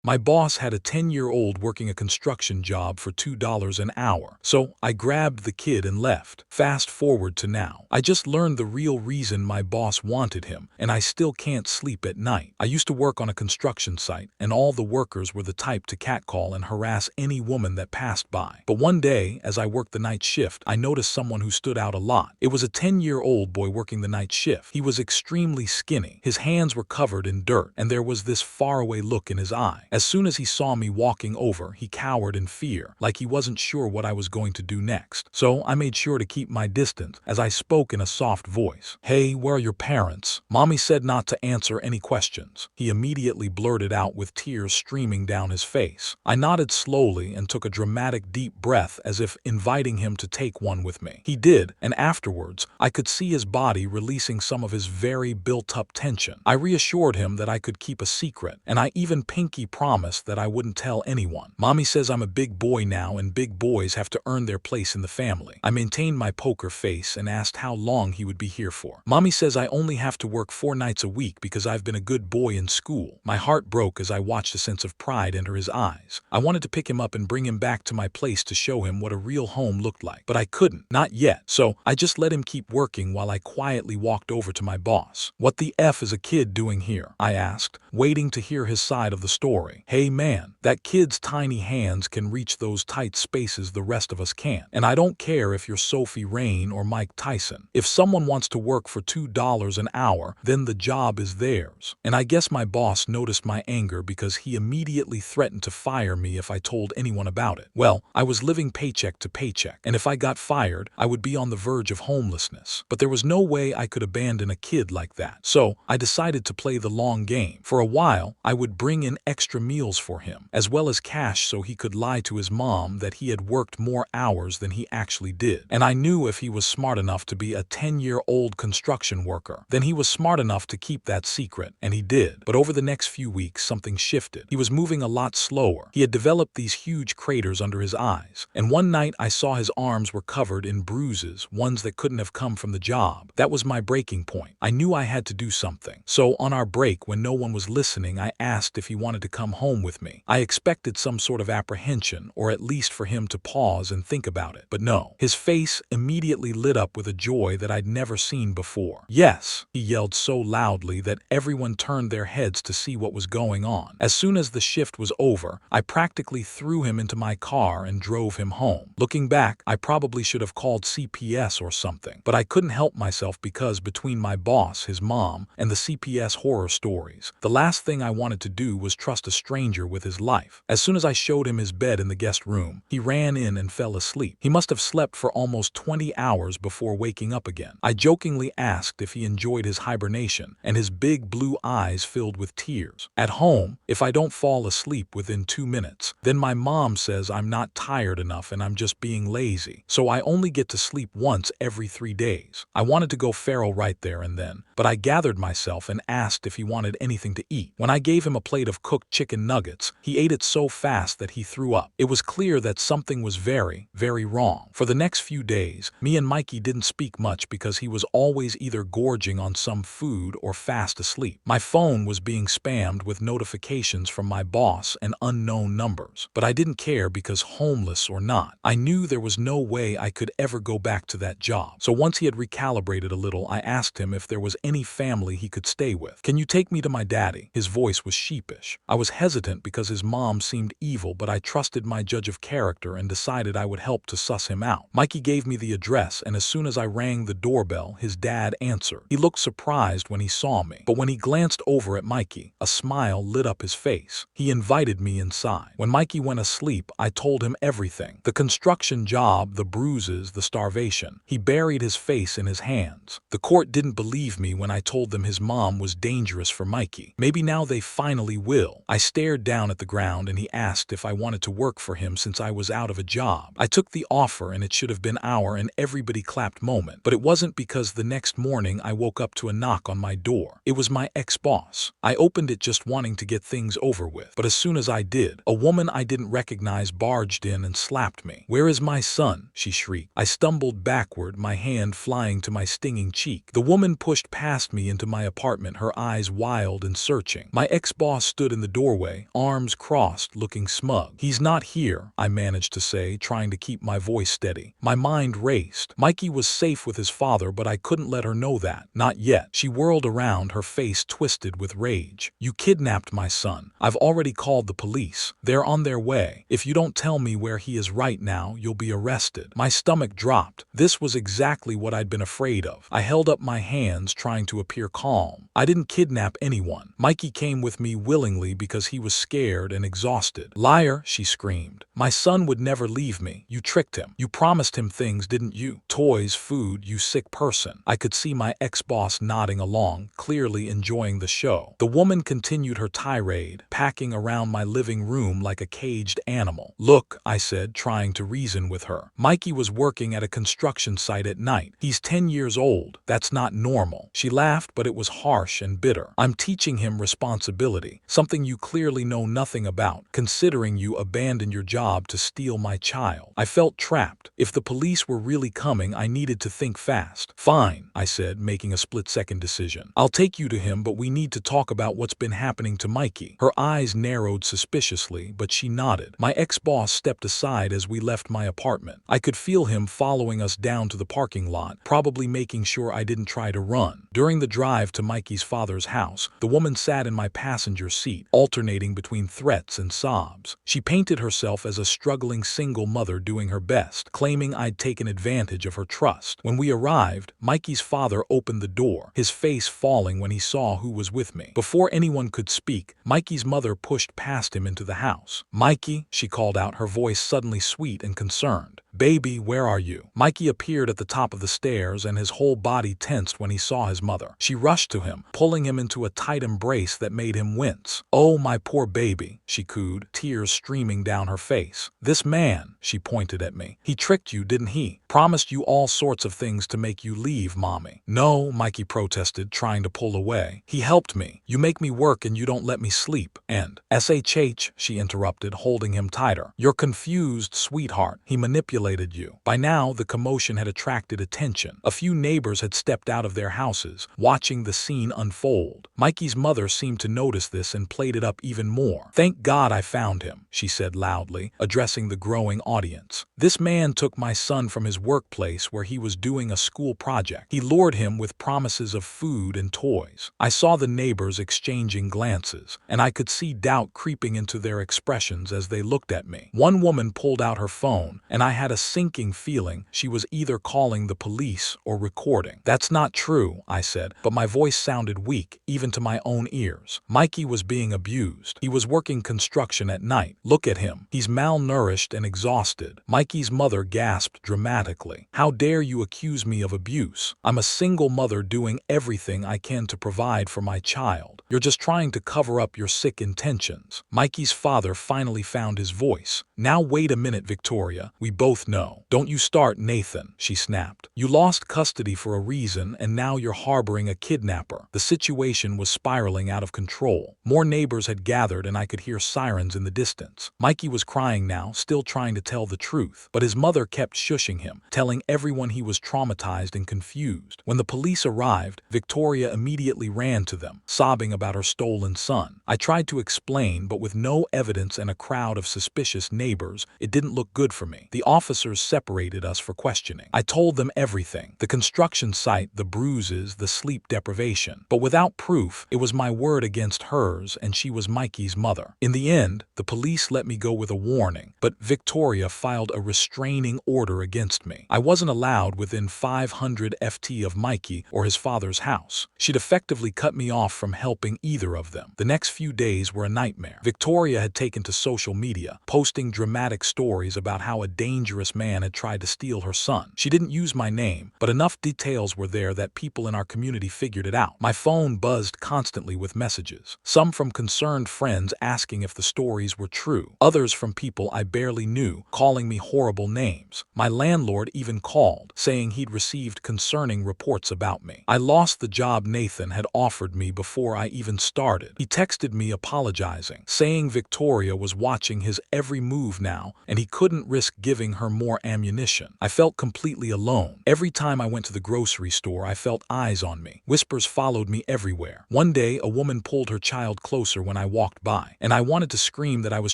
My boss had a 10-year-old working a construction job for $2 an hour, so I grabbed the kid and left. Fast forward to now. I just learned the real reason my boss wanted him, and I still can't sleep at night. I used to work on a construction site, and all the workers were the type to catcall and harass any woman that passed by. But one day, as I worked the night shift, I noticed someone who stood out a lot. It was a 10-year-old boy working the night shift. He was extremely skinny. His hands were covered in dirt, and there was this faraway look in his eye. As soon as he saw me walking over, he cowered in fear, like he wasn't sure what I was going to do next. So I made sure to keep my distance as I spoke in a soft voice. "Hey, where are your parents?" Mommy said not to answer any questions. He immediately blurted out with tears streaming down his face. I nodded slowly and took a dramatic deep breath as if inviting him to take one with me. He did, and afterwards, I could see his body releasing some of his very built-up tension. I reassured him that I could keep a secret, and I even pinky promised that I wouldn't tell anyone. Mommy says I'm a big boy now and big boys have to earn their place in the family. I maintained my poker face and asked how long he would be here for. Mommy says I only have to work 4 nights a week because I've been a good boy in school. My heart broke as I watched a sense of pride enter his eyes. I wanted to pick him up and bring him back to my place to show him what a real home looked like, but I couldn't, not yet, so I just let him keep working while I quietly walked over to my boss. "What the F is a kid doing here?" I asked, waiting to hear his side of the story. "Hey man, that kid's tiny hands can reach those tight spaces the rest of us can't. And I don't care if you're Sophie Rain or Mike Tyson. If someone wants to work for $2 an hour, then the job is theirs." And I guess my boss noticed my anger because he immediately threatened to fire me if I told anyone about it. Well, I was living paycheck to paycheck, and if I got fired, I would be on the verge of homelessness. But there was no way I could abandon a kid like that. So I decided to play the long game. For a while, I would bring in extra meals for him, as well as cash so he could lie to his mom that he had worked more hours than he actually did. And I knew if he was smart enough to be a 10-year-old construction worker, then he was smart enough to keep that secret, and he did. But over the next few weeks, something shifted. He was moving a lot slower. He had developed these huge craters under his eyes, and one night I saw his arms were covered in bruises, ones that couldn't have come from the job. That was my breaking point. I knew I had to do something. So on our break, when no one was listening, I asked if he wanted to come home with me. I expected some sort of apprehension, or at least for him to pause and think about it. But no. His face immediately lit up with a joy that I'd never seen before. "Yes," he yelled so loudly that everyone turned their heads to see what was going on. As soon as the shift was over, I practically threw him into my car and drove him home. Looking back, I probably should have called CPS or something, but I couldn't help myself because between my boss, his mom, and the CPS horror stories, the last thing I wanted to do was trust a stranger with his life. As soon as I showed him his bed in the guest room, he ran in and fell asleep. He must have slept for almost 20 hours before waking up again. I jokingly asked if he enjoyed his hibernation, and his big blue eyes filled with tears. At home, if I don't fall asleep within 2 minutes, then my mom says I'm not tired enough and I'm just being lazy. So I only get to sleep once every 3 days. I wanted to go feral right there and then, but I gathered myself and asked if he wanted anything to eat. When I gave him a plate of cooked chicken nuggets, he ate it so fast that he threw up. It was clear that something was very, very wrong. For the next few days, me and Mikey didn't speak much because he was always either gorging on some food or fast asleep. My phone was being spammed with notifications from my boss and unknown numbers. But I didn't care because homeless or not, I knew there was no way I could ever go back to that job. So once he had recalibrated a little, I asked him if there was any family he could stay with. "Can you take me to my daddy?" His voice was sheepish. I was hesitant because his mom seemed evil, but I trusted my judge of character and decided I would help to suss him out. Mikey gave me the address, and as soon as I rang the doorbell, his dad answered. He looked surprised when he saw me, but when he glanced over at Mikey, a smile lit up his face. He invited me inside. When Mikey went asleep, I told him everything. The construction job, the bruises, the starvation. He buried his face in his hands. The court didn't believe me when I told them his mom was dangerous for Mikey. Maybe now they finally will. I stared down at the ground and he asked if I wanted to work for him since I was out of a job. I took the offer and it should have been our and everybody clapped moment. But it wasn't because the next morning I woke up to a knock on my door. It was my ex-boss. I opened it just wanting to get things over with. But as soon as I did, a woman I didn't recognize barged in and slapped me. "Where is my son?" she shrieked. I stumbled backward, my hand flying to my stinging cheek. The woman pushed past me into my apartment, her eyes wild and searching. My ex-boss stood in the doorway doorway, arms crossed, looking smug. "He's not here," I managed to say, trying to keep my voice steady. My mind raced. Mikey was safe with his father, but I couldn't let her know that. Not yet. She whirled around, her face twisted with rage. "You kidnapped my son. I've already called the police. They're on their way. If you don't tell me where he is right now, you'll be arrested." My stomach dropped. This was exactly what I'd been afraid of. I held up my hands, trying to appear calm. "I didn't kidnap anyone. Mikey came with me willingly because he was scared and exhausted." "Liar," she screamed. "My son would never leave me. You tricked him. You promised him things, didn't you? Toys, food, you sick person." I could see my ex-boss nodding along, clearly enjoying the show. The woman continued her tirade, packing around my living room like a caged animal. "Look," I said, trying to reason with her. "Mikey was working at a construction site at night. He's 10 years old. That's not normal." She laughed, but it was harsh and bitter. "I'm teaching him responsibility, something you clearly know nothing about, considering you abandoned your job to steal my child." I felt trapped. If the police were really coming, I needed to think fast. "Fine," I said, making a split-second decision. "I'll take you to him, but we need to talk about what's been happening to Mikey." Her eyes narrowed suspiciously, but she nodded. My ex-boss stepped aside as we left my apartment. I could feel him following us down to the parking lot, probably making sure I didn't try to run. During the drive to Mikey's father's house, the woman sat in my passenger seat, alternating between threats and sobs. She painted herself as a struggling single mother doing her best, claiming I'd taken advantage of her trust. When we arrived, Mikey's father opened the door, his face falling when he saw who was with me. Before anyone could speak, Mikey's mother pushed past him into the house. "Mikey," she called out, her voice suddenly sweet and concerned. "Baby, where are you?" Mikey appeared at the top of the stairs, and his whole body tensed when he saw his mother. She rushed to him, pulling him into a tight embrace that made him wince. "Oh, my poor baby," she cooed, tears streaming down her face. "This man," she pointed at me, "he tricked you, didn't he? Promised you all sorts of things to make you leave, Mommy." "No," Mikey protested, trying to pull away. "He helped me. You make me work and you don't let me sleep. And shh," she interrupted, holding him tighter. "You're confused, sweetheart. He manipulated you." By now, the commotion had attracted attention. A few neighbors had stepped out of their houses, watching the scene unfold. Mikey's mother seemed to notice this and played it up even more. "Thank God I found him," she said loudly, addressing the growing audience. "This man took my son from his workplace where he was doing a school project. He lured him with promises of food and toys." I saw the neighbors exchanging glances, and I could see doubt creeping into their expressions as they looked at me. One woman pulled out her phone, and I had a sinking feeling she was either calling the police or recording. "That's not true," I said, but my voice sounded weak, even to my own ears. "Mikey was being abused. He was working construction at night. Look at him. He's malnourished and exhausted." Mikey's mother gasped dramatically. "How dare you accuse me of abuse? I'm a single mother doing everything I can to provide for my child. You're just trying to cover up your sick intentions." Mikey's father finally found his voice. "Now wait a minute, Victoria. We both know." "Don't you start, Nathan," she snapped. "You lost custody for a reason, and now you're harboring a kidnapper." The situation was spiraling out of control. More neighbors had gathered, and I could hear sirens in the distance. Mikey was crying now, still trying to tell the truth, but his mother kept shushing him, telling everyone he was traumatized and confused. When the police arrived, Victoria immediately ran to them, sobbing about her stolen son. I tried to explain, but with no evidence and a crowd of suspicious neighbors, it didn't look good for me. The officers separated us for questioning. I told them everything: the construction site, the bruises, the sleep deprivation. But without proof, it was my word against hers, and she was Mikey's mother. In the end, the police let me go with a warning, but Victoria filed a restraining order against me. I wasn't allowed within 500 ft of Mikey or his father's house. She'd effectively cut me off from helping either of them. The next few days were a nightmare. Victoria had taken to social media, posting dramatic stories about how a dangerous man had tried to steal her son. She didn't use my name, but enough details were there that people in our community figured it out. My phone buzzed constantly with messages, some from concerned friends asking if the stories were true, others from people I barely knew, calling me horrible names. My landlord even called, saying he'd received concerning reports about me. I lost the job Nathan had offered me before I even started. He texted me apologizing, saying Victoria was watching his every move now and he couldn't risk giving her more ammunition. I felt completely alone. Every time I went to the grocery store, I felt eyes on me. Whispers followed me everywhere. One day, a woman pulled her child closer when I walked by, and I wanted to scream that I was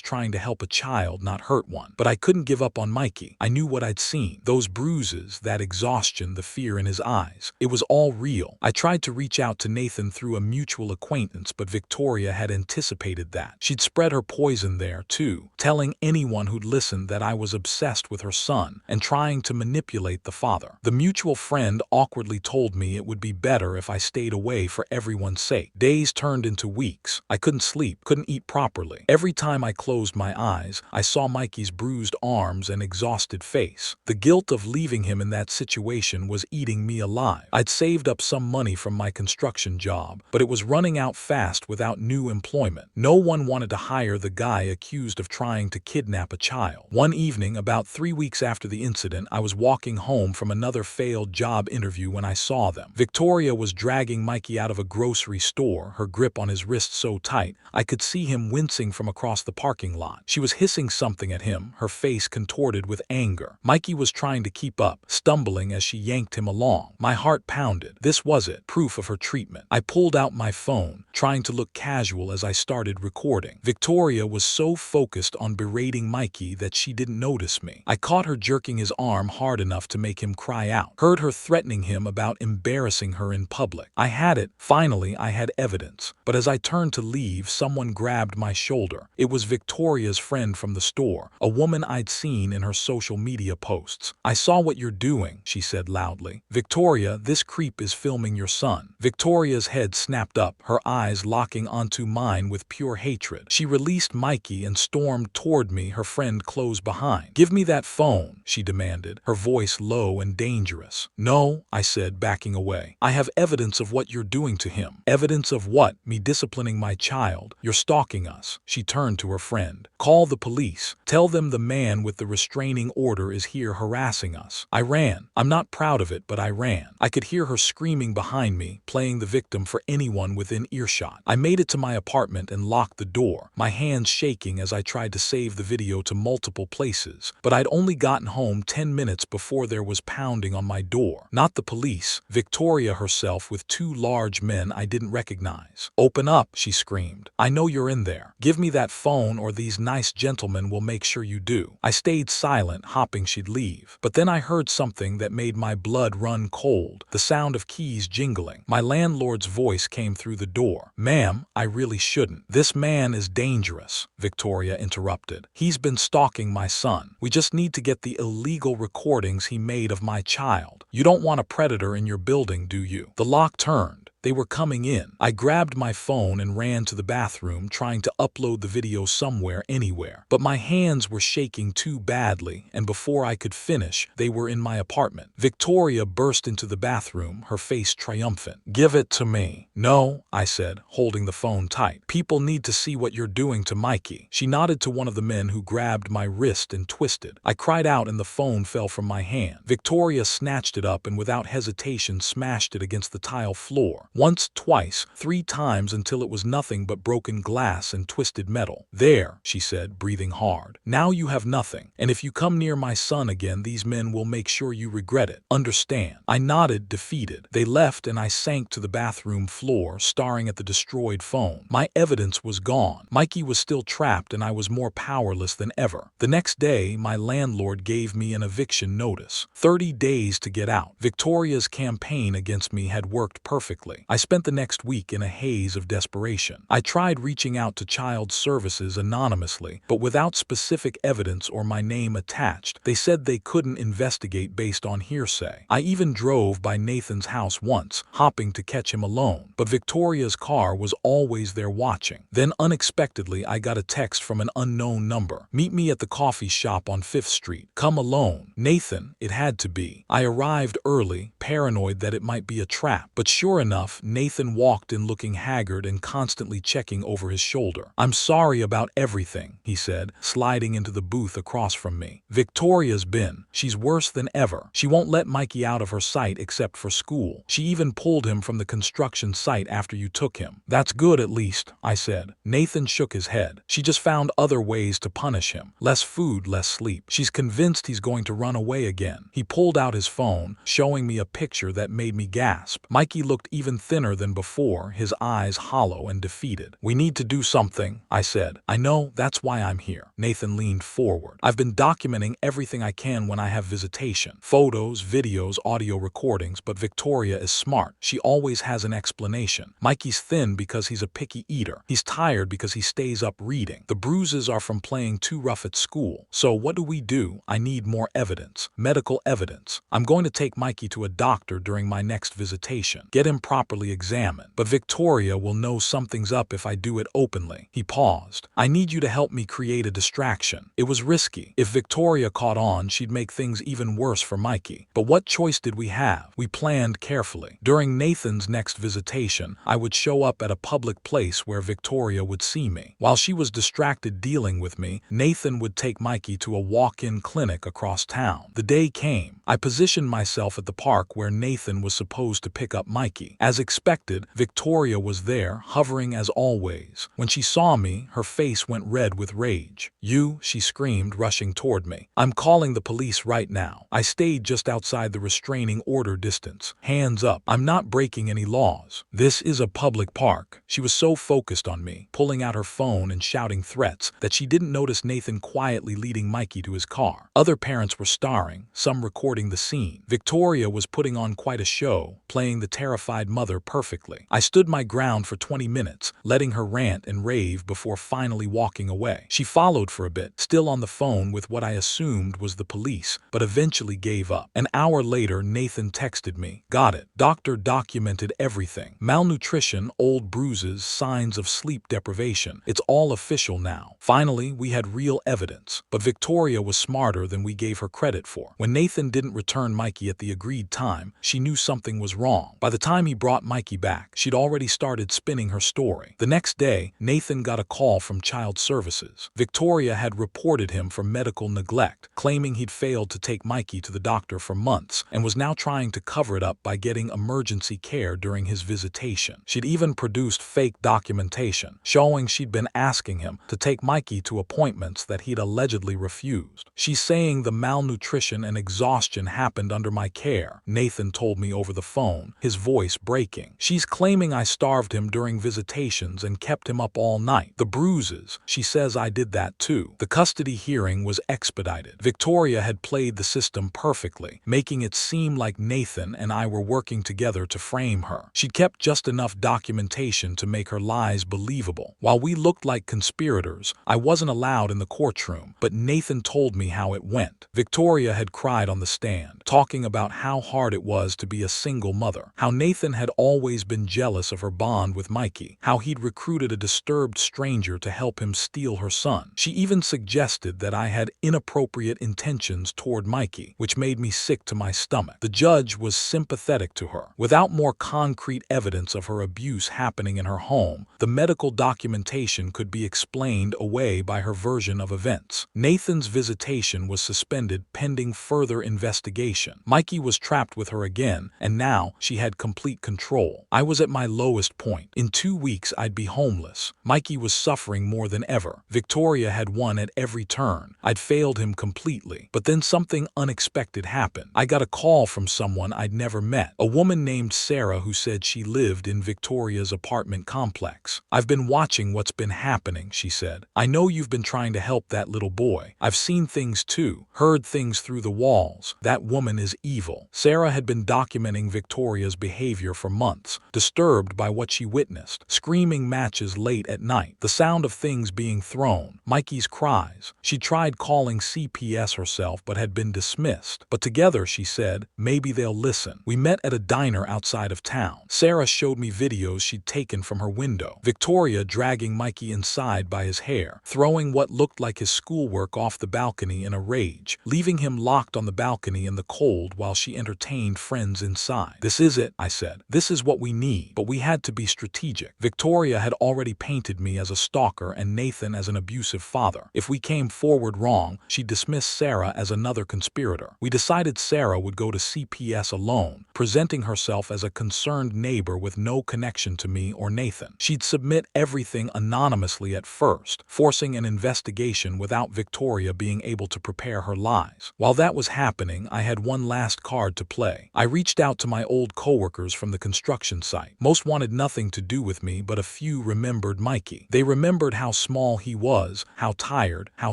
trying to help a child, not hurt one. But I couldn't give up on Mikey. I knew what I'd seen. Those bruises, that exhaustion, the fear in his eyes. It was all real. I tried to reach out to Nathan through a mutual acquaintance, but Victoria had anticipated that. She'd spread her poison there, too, telling anyone who'd listened that I was obsessed with her son and trying to manipulate the father. The mutual friend awkwardly told me it would be better if I stayed away for everyone's sake. Days turned into weeks. I couldn't sleep, couldn't eat properly. Every time I closed my eyes, I saw Mikey's bruised arms and exhausted face. The guilt of leaving him in that situation was eating me alive. I'd saved up some money from my construction job, but it was running out fast without new employment. No one wanted to hire the guy accused of trying to kidnap a child. One evening, about 3 weeks after the incident, I was walking home from another failed job interview when I saw them. Victoria was dragging Mikey out of a grocery store, her grip on his wrist so tight I could see him wincing from across the parking lot. She was hissing something at him, her face contorted with anger. Mikey was trying to keep up, stumbling as she yanked him along. My heart pounded. This was it, proof of her treatment. I pulled out my phone, trying to look casual as I started recording. Victoria was so focused on berating Mikey that she didn't notice me. I caught her jerking his arm hard enough to make him cry out. Heard her threatening him about embarrassing her in public. I had it. Finally, I had evidence. But as I turned to leave, someone grabbed my shoulder. It was Victoria's friend from the store, a woman I'd seen in her social media posts. "I saw what you're doing," she said loudly. "Victoria, this creep is filming your son." Victoria's head snapped up, her eyes locking onto mine with pure hatred. She released Mikey and stormed toward me, her friend close behind. "Give me that phone," she demanded, her voice low and dangerous. "No," I said, backing away. "I have evidence of what you're doing to him." "Evidence of what? Me disciplining my child? You're stalking us." She turned to her friend. "Call the police. Tell them the man with the restraining order is here harassing us." I ran. I'm not proud of it, but I ran. I could hear her screaming behind me, playing the victim for anyone within earshot. I made it to my apartment and locked the door, my hands shaking as I tried to save the video to multiple places. But I'd only gotten home 10 minutes before there was pounding on my door. Not the police, Victoria herself with 2 large men I didn't recognize. "Open up," she screamed. "I know you're in there. Give me that phone or these nice gentlemen will make sure you do." I stayed silent, hoping she'd leave. But then I heard something that made my blood run cold, the sound of keys jingling. My landlord's voice came through the door. "Ma'am, I really shouldn't. This man is dangerous," Victoria interrupted. "He's been stalking my son. We just need to get the illegal recordings he made of my child. You don't want a predator in your building, do you?" The lock turned. They were coming in. I grabbed my phone and ran to the bathroom, trying to upload the video somewhere, anywhere. But my hands were shaking too badly, and before I could finish, they were in my apartment. Victoria burst into the bathroom, her face triumphant. "Give it to me." "No," I said, holding the phone tight. "People need to see what you're doing to Mikey." She nodded to one of the men who grabbed my wrist and twisted. I cried out and the phone fell from my hand. Victoria snatched it up and without hesitation smashed it against the tile floor. Once, twice, 3 times until it was nothing but broken glass and twisted metal. "There," she said, breathing hard. "Now you have nothing, and if you come near my son again, these men will make sure you regret it. Understand?" I nodded, defeated. They left and I sank to the bathroom floor, staring at the destroyed phone. My evidence was gone. Mikey was still trapped and I was more powerless than ever. The next day, my landlord gave me an eviction notice. 30 days to get out. Victoria's campaign against me had worked perfectly. I spent the next week in a haze of desperation. I tried reaching out to child services anonymously, but without specific evidence or my name attached. They said they couldn't investigate based on hearsay. I even drove by Nathan's house once, hoping to catch him alone, but Victoria's car was always there watching. Then unexpectedly, I got a text from an unknown number. "Meet me at the coffee shop on 5th Street. Come alone." Nathan, it had to be. I arrived early, paranoid that it might be a trap, but sure enough, enough, Nathan walked in looking haggard and constantly checking over his shoulder. "I'm sorry about everything," he said, sliding into the booth across from me. "Victoria's been. She's worse than ever. She won't let Mikey out of her sight except for school. She even pulled him from the construction site after you took him." "That's good at least," I said. Nathan shook his head. "She just found other ways to punish him. Less food, less sleep. She's convinced he's going to run away again." He pulled out his phone, showing me a picture that made me gasp. Mikey looked even thinner than before, his eyes hollow and defeated. "We need to do something," I said. "I know, that's why I'm here." Nathan leaned forward. "I've been documenting everything I can when I have visitation. Photos, videos, audio recordings, but Victoria is smart. She always has an explanation. Mikey's thin because he's a picky eater. He's tired because he stays up reading. The bruises are from playing too rough at school. So what do? I need more evidence. Medical evidence. I'm going to take Mikey to a doctor during my next visitation. Get him properly examined. But Victoria will know something's up if I do it openly." He paused. "I need you to help me create a distraction. It was risky. If Victoria caught on, she'd make things even worse for Mikey. But what choice did we have? We planned carefully. During Nathan's next visitation, I would show up at a public place where Victoria would see me. While she was distracted dealing with me, Nathan would take Mikey to a walk-in clinic across town. The day came. I positioned myself at the park where Nathan was supposed to pick up Mikey. As expected, Victoria was there, hovering as always. When she saw me, her face went red with rage. "You," she screamed, rushing toward me. "I'm calling the police right now." I stayed just outside the restraining order distance. "Hands up. I'm not breaking any laws. This is a public park." She was so focused on me, pulling out her phone and shouting threats, that she didn't notice Nathan quietly leading Mikey to his car. Other parents were starring, some recording the scene. Victoria was putting on quite a show, playing the terrified mother perfectly. I stood my ground for 20 minutes, letting her rant and rave before finally walking away. She followed for a bit, still on the phone with what I assumed was the police, but eventually gave up. An hour later, Nathan texted me. "Got it. Doctor documented everything. Malnutrition, old bruises, signs of sleep deprivation. It's all official now." Finally, we had real evidence. But Victoria was smarter than we gave her credit for. When Nathan didn't return Mikey at the agreed time, she knew something was wrong. By the time he brought Mikey back, she'd already started spinning her story. The next day, Nathan got a call from Child Services. Victoria had reported him for medical neglect, claiming he'd failed to take Mikey to the doctor for months, and was now trying to cover it up by getting emergency care during his visitation. She'd even produced fake documentation, showing she'd been asking him to take Mikey to appointments that he'd allegedly refused. "She's saying the malnutrition and exhaustion happened under my care," Nathan told me over the phone, his voice breaking. "She's claiming I starved him during visitations and kept him up all night. The bruises, she says I did that too." The custody hearing was expedited. Victoria had played the system perfectly, making it seem like Nathan and I were working together to frame her. She'd kept just enough documentation to make her lies believable. While we looked like conspirators, I wasn't allowed in the courtroom, but Nathan told me how it went. Victoria had cried on the stand, talking about how hard it was to be a single mother, how Nathan had always been jealous of her bond with Mikey, how he'd recruited a disturbed stranger to help him steal her son. She even suggested that I had inappropriate intentions toward Mikey, which made me sick to my stomach. The judge was sympathetic to her. Without more concrete evidence of her abuse happening in her home, the medical documentation could be explained away by her version of events. Nathan's visitation was suspended pending further investigation. Mikey was trapped with her again, and now she had complete control. I was at my lowest point. In 2 weeks, I'd be homeless. Mikey was suffering more than ever. Victoria had won at every turn. I'd failed him completely. But then something unexpected happened. I got a call from someone I'd never met, a woman named Sarah who said she lived in Victoria's apartment complex. "I've been watching what's been happening," she said. "I know you've been trying to help that little boy. I've seen things too, heard things through the walls. That woman is evil." Sarah had been documenting Victoria's behavior for months, disturbed by what she witnessed: screaming matches late at night, the sound of things being thrown, Mikey's cries. She tried calling CPS herself but had been dismissed. But together, she said, maybe they'll listen. We met at a diner outside of town. Sarah showed me videos she'd taken from her window. Victoria dragging Mikey inside by his hair, throwing what looked like his schoolwork off the balcony in a rage, leaving him locked on the balcony in the cold while she entertained friends inside. "This is it," I said. "This This is what we need, but we had to be strategic. Victoria had already painted me as a stalker and Nathan as an abusive father. If we came forward wrong, she'd dismiss Sarah as another conspirator. We decided Sarah would go to CPS alone, presenting herself as a concerned neighbor with no connection to me or Nathan. She'd submit everything anonymously at first, forcing an investigation without Victoria being able to prepare her lies. While that was happening, I had one last card to play. I reached out to my old coworkers from the construction site. Most wanted nothing to do with me, but a few remembered Mikey. They remembered how small he was, how tired, how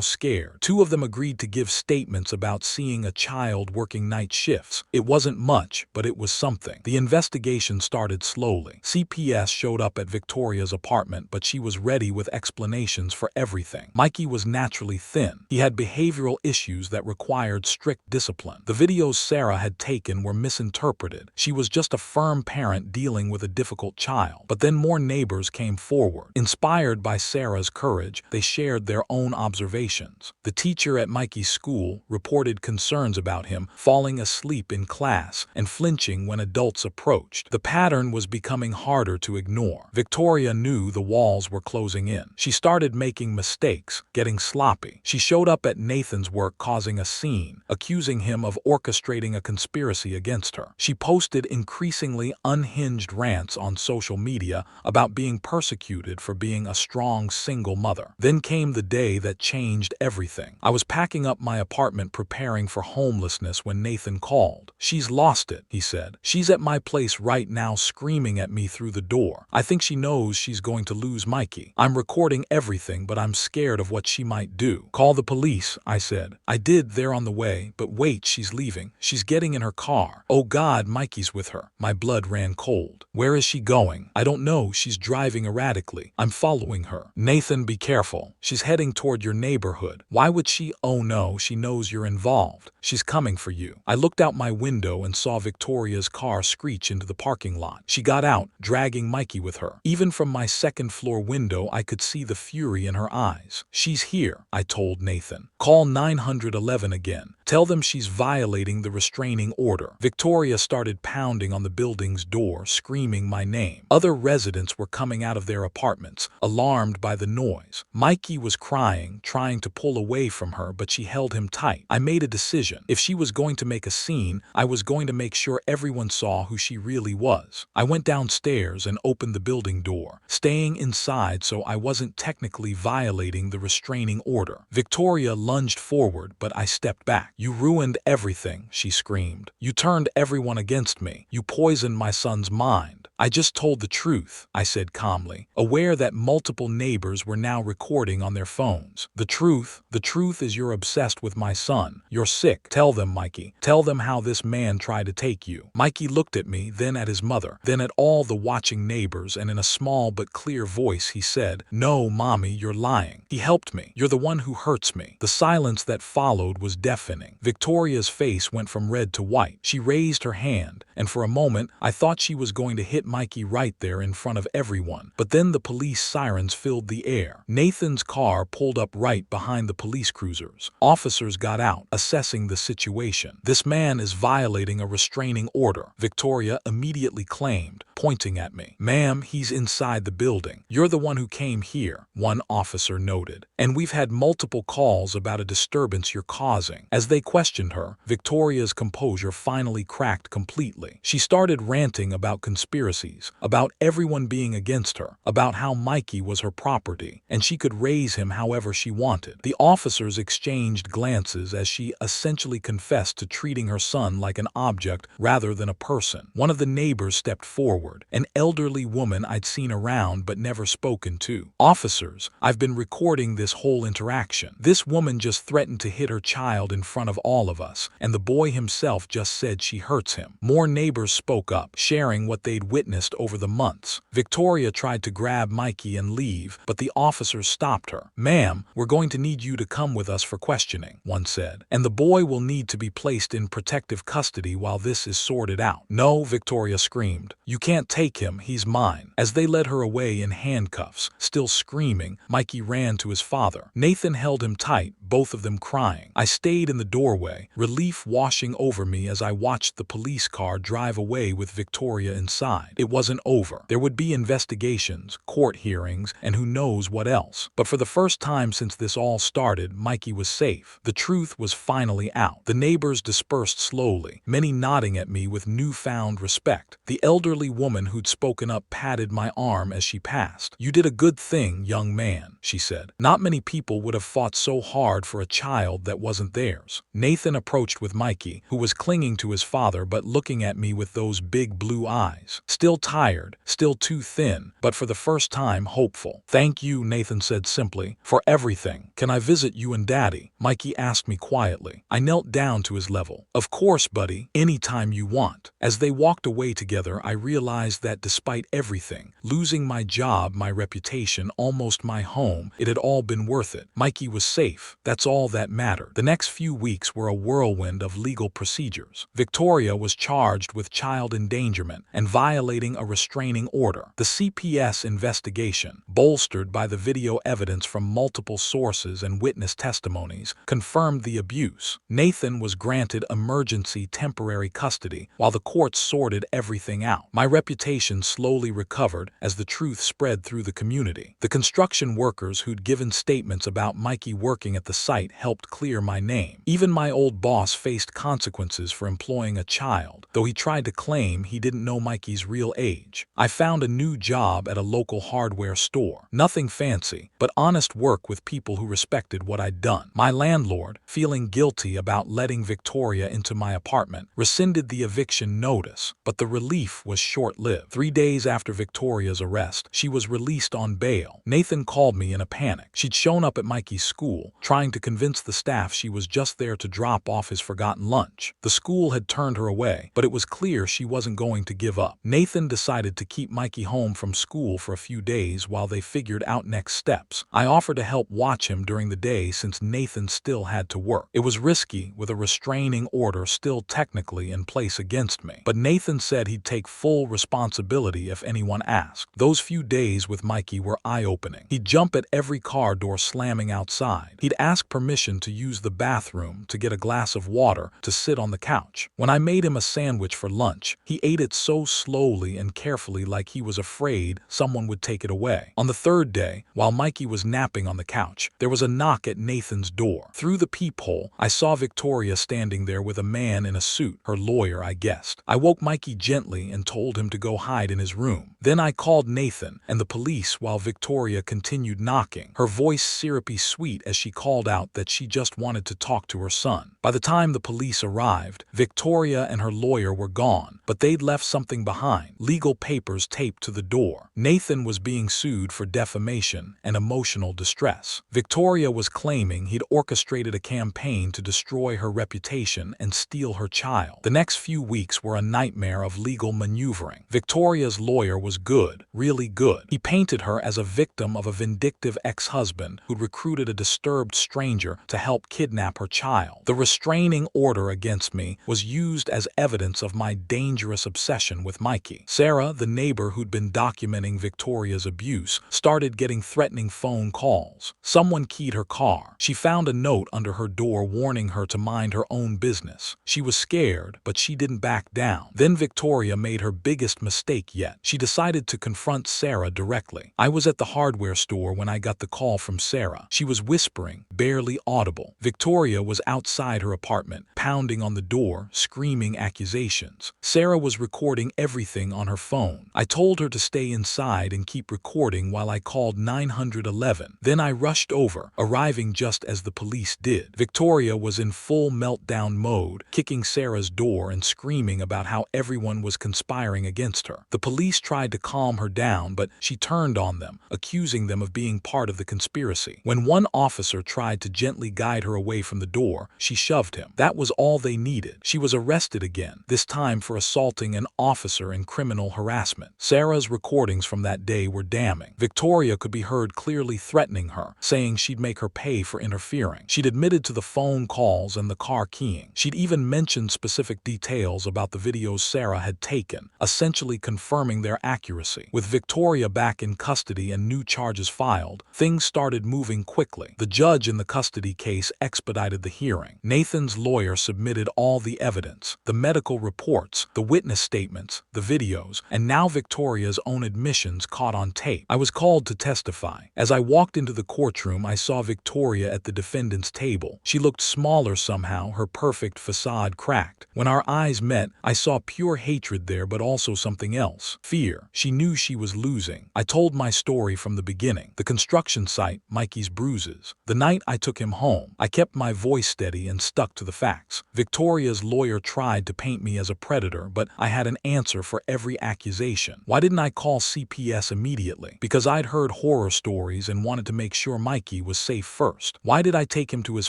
scared. Two of them agreed to give statements about seeing a child working night shifts. It wasn't much, but it was something. The investigation started slowly. CPS showed up at Victoria's apartment, but she was ready with explanations for everything. Mikey was naturally thin. He had behavioral issues that required strict discipline. The videos Sarah had taken were misinterpreted. She was just a firm parent dealing with a difficult child. But then more neighbors came forward. Inspired by Sarah's courage, they shared their own observations. The teacher at Mikey's school reported concerns about him falling asleep in class and flinching when adults approached. The pattern was becoming harder to ignore. Victoria knew the walls were closing in. She started making mistakes, getting sloppy. She showed up at Nathan's work causing a scene, accusing him of orchestrating a conspiracy against her. She posted increasingly unhinged rants on social media about being persecuted for being a strong single mother. Then came the day that changed everything. I was packing up my apartment preparing for homelessness when Nathan called. "She's lost it," he said. "She's at my place right now screaming at me through the door. I think she knows she's going to lose Mikey. I'm recording everything, but I'm scared of what she might do." "Call the police," I said. "I did, they're on the way, but wait, she's leaving. She's getting in her car. Oh God, Mikey's with her." My blood ran cold. "Where is she going?" "I don't know, she's driving erratically. I'm following her." "Nathan, be careful. She's heading toward your neighborhood." "Why would she?" "Oh no, she knows you're involved. She's coming for you." I looked out my window and saw Victoria's car screech into the parking lot. She got out, dragging Mikey with her. Even from my second-floor window, I could see the fury in her eyes. "She's here," I told Nathan. "Call 911 again. Tell them she's violating the restraining order." Victoria started pounding on the building's door, screaming my name. Other residents were coming out of their apartments, alarmed by the noise. Mikey was crying, trying to pull away from her, but she held him tight. I made a decision. If she was going to make a scene, I was going to make sure everyone saw who she really was. I went downstairs and opened the building door, staying inside so I wasn't technically violating the restraining order. Victoria lunged forward, but I stepped back. "You ruined everything," she screamed. "You turned everyone against me. You poisoned my son's mind." "I just told the truth," I said calmly, aware that multiple neighbors were now recording on their phones. The truth is you're obsessed with my son. You're sick. Tell them, Mikey. Tell them how this man tried to take you." Mikey looked at me, then at his mother, then at all the watching neighbors, and in a small but clear voice he said, "No, Mommy, you're lying. He helped me. You're the one who hurts me." The silence that followed was deafening. Victoria's face went from red to white. She raised her hand, and for a moment I thought she was going to hit Mikey right there in front of everyone. But then the police sirens filled the air. Nathan's car pulled up right behind the police cruisers. Officers got out, assessing the situation. "This man is violating a restraining order," Victoria immediately claimed, pointing at me. "Ma'am, he's inside the building. You're the one who came here," one officer noted. "And we've had multiple calls about a disturbance you're causing." As they questioned her, Victoria's composure finally cracked completely. She started ranting about conspiracies, about everyone being against her, about how Mikey was her property, and she could raise him however she wanted. The officers exchanged glances as she essentially confessed to treating her son like an object rather than a person. One of the neighbors stepped forward, an elderly woman I'd seen around but never spoken to. "Officers, I've been recording this whole interaction. This woman just threatened to hit her child in front of all of us, and the boy himself just said she hurts him." More neighbors spoke up, sharing what they'd witnessed over the months. Victoria tried to grab Mikey and leave, but the officers stopped her. "Ma'am, we're going to need you to come with us for questioning," one said. "And the boy will need to be placed in protective custody while this is sorted out." "No," Victoria screamed. "You can't can't take him, he's mine." As they led her away in handcuffs, still screaming, Mikey ran to his father. Nathan held him tight, both of them crying. I stayed in the doorway, relief washing over me as I watched the police car drive away with Victoria inside. It wasn't over. There would be investigations, court hearings, and who knows what else. But for the first time since this all started, Mikey was safe. The truth was finally out. The neighbors dispersed slowly, many nodding at me with newfound respect. The elderly woman who'd spoken up patted my arm as she passed. "You did a good thing, young man," she said. "Not many people would have fought so hard for a child that wasn't theirs." Nathan approached with Mikey, who was clinging to his father but looking at me with those big blue eyes. Still tired, still too thin, but for the first time hopeful. "Thank you," Nathan said simply, "for everything. Can I visit you and Daddy?" Mikey asked me quietly. I knelt down to his level. "Of course, buddy, anytime you want." As they walked away together, I realized that despite everything, losing my job, my reputation, almost my home, it had all been worth it. Mikey was safe. That's all that mattered. The next few weeks were a whirlwind of legal procedures. Victoria was charged with child endangerment and violating a restraining order. The CPS investigation, bolstered by the video evidence from multiple sources and witness testimonies, confirmed the abuse. Nathan was granted emergency temporary custody while the courts sorted everything out. My reputation slowly recovered as the truth spread through the community. The construction workers who'd given statements about Mikey working at the site helped clear my name. Even my old boss faced consequences for employing a child, though he tried to claim he didn't know Mikey's real age. I found a new job at a local hardware store. Nothing fancy, but honest work with people who respected what I'd done. My landlord, feeling guilty about letting Victoria into my apartment, rescinded the eviction notice, but the relief was short-lived. 3 days after Victoria's arrest, she was released on bail. Nathan called me in a panic. She'd shown up at Mikey's school, trying to convince the staff she was just there to drop off his forgotten lunch. The school had turned her away, but it was clear she wasn't going to give up. Nathan decided to keep Mikey home from school for a few days while they figured out next steps. I offered to help watch him during the day since Nathan still had to work. It was risky, with a restraining order still technically in place against me, but Nathan said he'd take full responsibility if anyone asked. Those few days with Mikey were eye-opening. He'd jump at every car door slamming outside. He'd ask permission to use the bathroom, to get a glass of water, to sit on the couch. When I made him a sandwich for lunch, he ate it so slowly and carefully like he was afraid someone would take it away. On the third day, while Mikey was napping on the couch, there was a knock at Nathan's door. Through the peephole, I saw Victoria standing there with a man in a suit, her lawyer, I guessed. I woke Mikey gently and told him to go hide in his room. Then I called Nathan and the police while Victoria continued knocking, her voice syrupy sweet as she called out that she just wanted to talk to her son. By the time the police arrived, Victoria and her lawyer were gone, but they'd left something behind: legal papers taped to the door. Nathan was being sued for defamation and emotional distress. Victoria was claiming he'd orchestrated a campaign to destroy her reputation and steal her child. The next few weeks were a nightmare of legal maneuvering. Victoria's lawyer was good, really good. He painted her as a victim of a vindictive ex-husband who'd recruited a disturbed stranger to help kidnap her child. The restraining order against me was used as evidence of my dangerous obsession with Mikey. Sarah, the neighbor who'd been documenting Victoria's abuse, started getting threatening phone calls. Someone keyed her car. She found a note under her door warning her to mind her own business. She was scared, but she didn't back down. Then Victoria made her biggest mistake yet. She decided to confront Sarah directly. I was at the hardware store when I got the call from Sarah. She was whispering, barely audible. Victoria was outside her apartment, pounding on the door, screaming accusations. Sarah was recording everything on her phone. I told her to stay inside and keep recording while I called 911. Then I rushed over, arriving just as the police did. Victoria was in full meltdown mode, kicking Sarah's door and screaming about how everyone was conspiring against her. The police tried to calm her down, but she turned on them, accusing them of being part of the conspiracy. When one officer tried to gently guide her away from the door, she shoved him. That was all they needed. She was arrested again, this time for assaulting an officer in criminal harassment. Sarah's recordings from that day were damning. Victoria could be heard clearly threatening her, saying she'd make her pay for interfering. She'd admitted to the phone calls and the car keying. She'd even mentioned specific details about the videos Sarah had taken, essentially confirming their accuracy. With Victoria back in custody and new charges filed, things started moving quickly. The judge in the custody case expedited the hearing. Nathan's lawyer submitted all the evidence, the medical reports, the witness statements, the videos, and now Victoria's own admissions caught on tape. I was called to testify. As I walked into the courtroom, I saw Victoria at the defendant's table. She looked smaller somehow, her perfect facade cracked. When our eyes met, I saw pure hatred there, but also something else. Fear. She knew she was losing. I told my story from the beginning. The construction site, Mikey's bruises. The night I took him home. I kept my voice steady and stuck to the facts. Victoria's lawyer tried to paint me as a predator, but I had an answer for every accusation. Why didn't I call CPS immediately? Because I'd heard horror stories and wanted to make sure Mikey was safe first. Why did I take him to his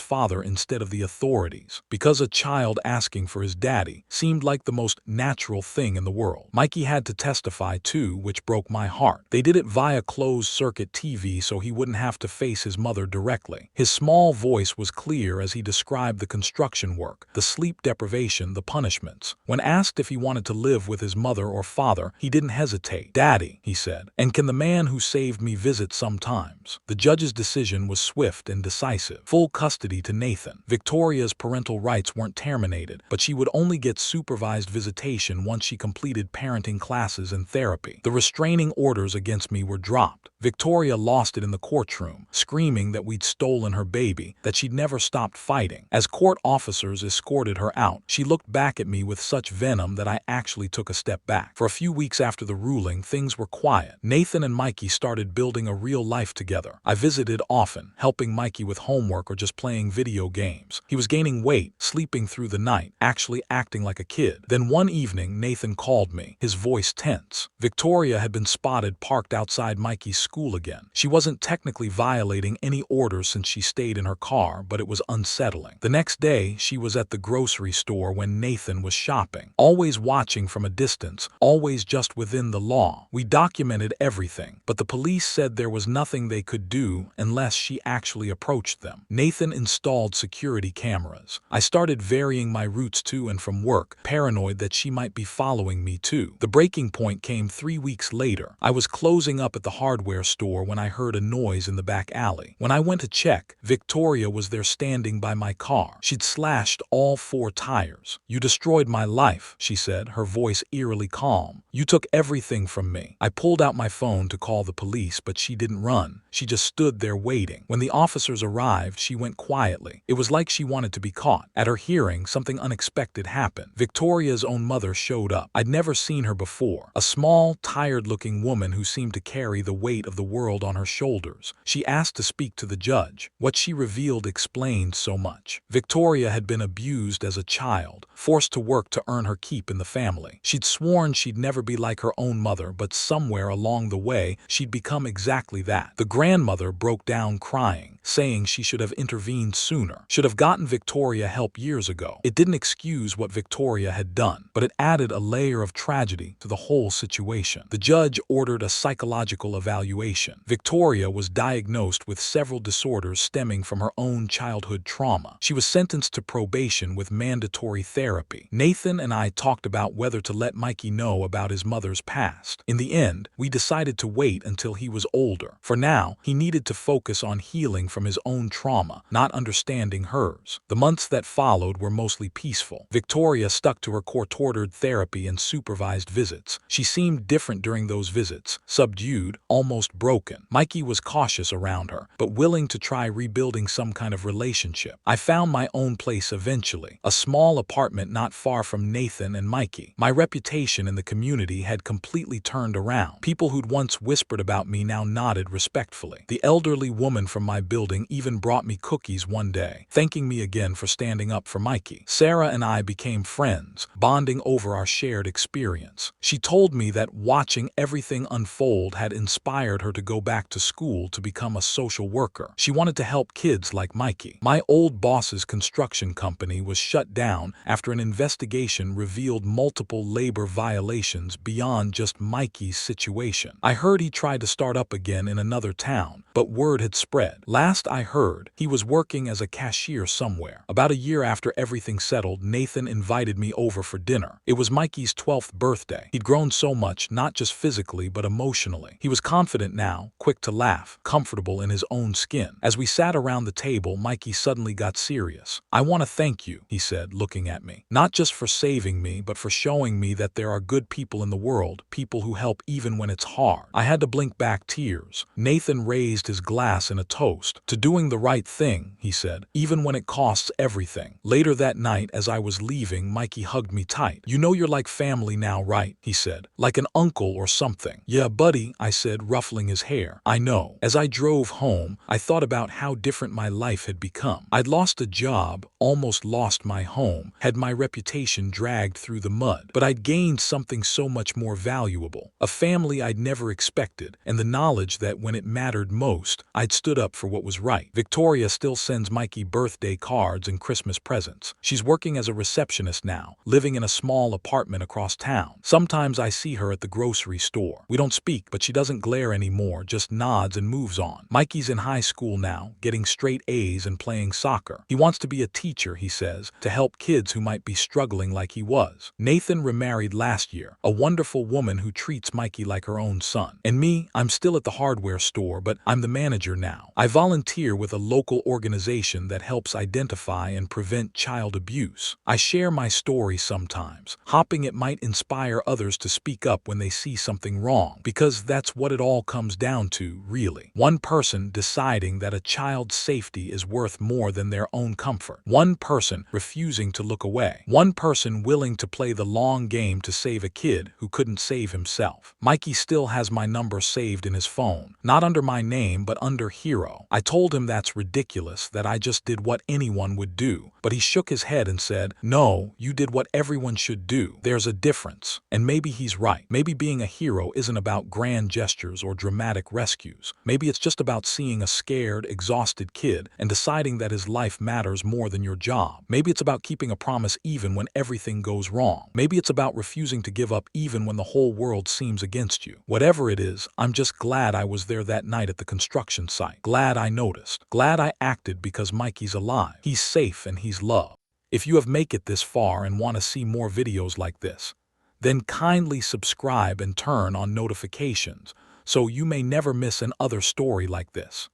father instead of the authorities? Because a child asking for his daddy seemed like the most natural thing in the world. Mikey had to testify too, which broke my heart. They did it via closed-circuit TV so he wouldn't have to face his mother directly. His small voice was clear as he described the construction work, the sleep deprivation, the punishments. When asked if he wanted to live with his mother or father, he didn't hesitate. "Daddy," he said, "and can the man who saved me visit sometimes?" The judge's decision was swift and decisive. Full custody to Nathan. Victoria's parental rights weren't terminated, but she would only get supervised visitation once she completed parenting classes and therapy. The restraining orders against me were dropped. Victoria lost it in the courtroom, screaming that we'd stolen her baby, that she'd never stopped fighting. As court officers escorted her out, she looked back at me with such venom that I actually took a step back. For a few weeks after the ruling, things were quiet. Nathan and Mikey started building a real life together. I visited often, helping Mikey with homework or just playing video games. He was gaining weight, sleeping through the night, actually acting like a kid. Then one evening, Nathan called me, his voice tense. Victoria had been spotted parked outside Mikey's school again. She wasn't technically violating any orders since she stayed in her car, but it was unsettling. The next day, she was at the grocery store when Nathan was shopping, always watching from a distance, always just within the law. We documented everything, but the police said there was nothing they could do unless she actually approached them. Nathan installed security cameras. I started varying my routes to and from work, paranoid that she might be following me too. The breaking point came 3 weeks later. I was closing up at the hardware store when I heard a noise in the back alley. When I went to check, Victoria was there standing by my car. She'd slashed all 4 tires. "You destroyed my life," she said, her voice eerily calm. "You took everything from me." I pulled out my phone to call the police, but she didn't run. She just stood there waiting. When the officers arrived, she went quietly. It was like she wanted to be caught. At her hearing, something unexpected happened. Victoria's own mother showed up. I'd never seen her before. A small, tired-looking woman who seemed to carry the weight of the world on her shoulders. She asked to speak to the judge. What she revealed explained so much. Victoria had been abused as a child, forced to work to earn her keep in the family. She'd sworn she'd never be like her own mother, but somewhere along the way, she'd become exactly that. The grandmother broke down crying, saying she should have intervened sooner, should have gotten Victoria help years ago. It didn't excuse what Victoria had done, but it added a layer of tragedy to the whole situation. The judge ordered a psychological evaluation. Victoria was diagnosed with several disorders stemming from her own childhood trauma. She was sentenced to probation with mandatory therapy. Nathan and I talked about whether to let Mikey know about his mother's past. In the end, we decided to wait until he was older. For now, he needed to focus on healing from his own trauma, not understanding hers. The months that followed were mostly peaceful. Victoria stuck to her court-ordered therapy and supervised visits. She seemed different during those visits, subdued, almost broken. Mikey was cautious around her, but willing to try rebuilding some kind of relationship. I found my own place eventually, a small apartment not far from Nathan and Mikey. My reputation in the community had completely turned around. People who'd once whispered about me now nodded respectfully. The elderly woman from my building even brought me cookies one day, thanking me again for standing up for Mikey. Sarah and I became friends, bonding over our shared experience. She told me that watching everything unfold had inspired inspired her to go back to school to become a social worker. She wanted to help kids like Mikey. My old boss's construction company was shut down after an investigation revealed multiple labor violations beyond just Mikey's situation. I heard he tried to start up again in another town, but word had spread. Last I heard, he was working as a cashier somewhere. About a year after everything settled, Nathan invited me over for dinner. It was Mikey's 12th birthday. He'd grown so much, not just physically, but emotionally. He was confident now, quick to laugh, comfortable in his own skin. As we sat around the table, Mikey suddenly got serious. "I want to thank you," he said, looking at me. "Not just for saving me, but for showing me that there are good people in the world, people who help even when it's hard." I had to blink back tears. Nathan raised his glass in a toast. "To doing the right thing," he said, "even when it costs everything." Later that night, as I was leaving, Mikey hugged me tight. "You know you're like family now, right?" he said. "Like an uncle or something." "Yeah, buddy," I said, ruffling his hair. "I know." As I drove home, I thought about how different my life had become. I'd lost a job, almost lost my home, had my reputation dragged through the mud. But I'd gained something so much more valuable. A family I'd never expected, and the knowledge that when it mattered most, I'd stood up for what was right. Victoria still sends Mikey birthday cards and Christmas presents. She's working as a receptionist now, living in a small apartment across town. Sometimes I see her at the grocery store. We don't speak, but she doesn't glare anymore, just nods and moves on. Mikey's in high school now, getting straight A's and playing soccer. He wants to be a teacher, he says, to help kids who might be struggling like he was. Nathan remarried last year, a wonderful woman who treats Mikey like her own son. And me, I'm still at the hardware store, but I'm the manager now. I volunteer with a local organization that helps identify and prevent child abuse. I share my story sometimes, hoping it might inspire others to speak up when they see something wrong, because that's what it all comes down to, really. One person deciding that a child's safety is worth more than their own comfort. One person refusing to look away. One person willing to play the long game to save a kid who couldn't save himself. Mikey still has my number saved in his phone, not under my name, but under Hero. I told him that's ridiculous, that I just did what anyone would do, but he shook his head and said, "No, you did what everyone should do. There's a difference." And maybe he's right. Maybe being a hero isn't about grand gestures or dramatic rescues. Maybe it's just about seeing a scared, exhausted kid and deciding that his life matters more than your job. Maybe it's about keeping a promise even when everything goes wrong. Maybe it's about refusing to give up even when the whole world seems against you. Whatever it is, I'm just glad I was there that night at the construction site. Glad I noticed. Glad I acted, because Mikey's alive. He's safe and he's loved. If you have made it this far and want to see more videos like this, then kindly subscribe and turn on notifications so you may never miss another story like this.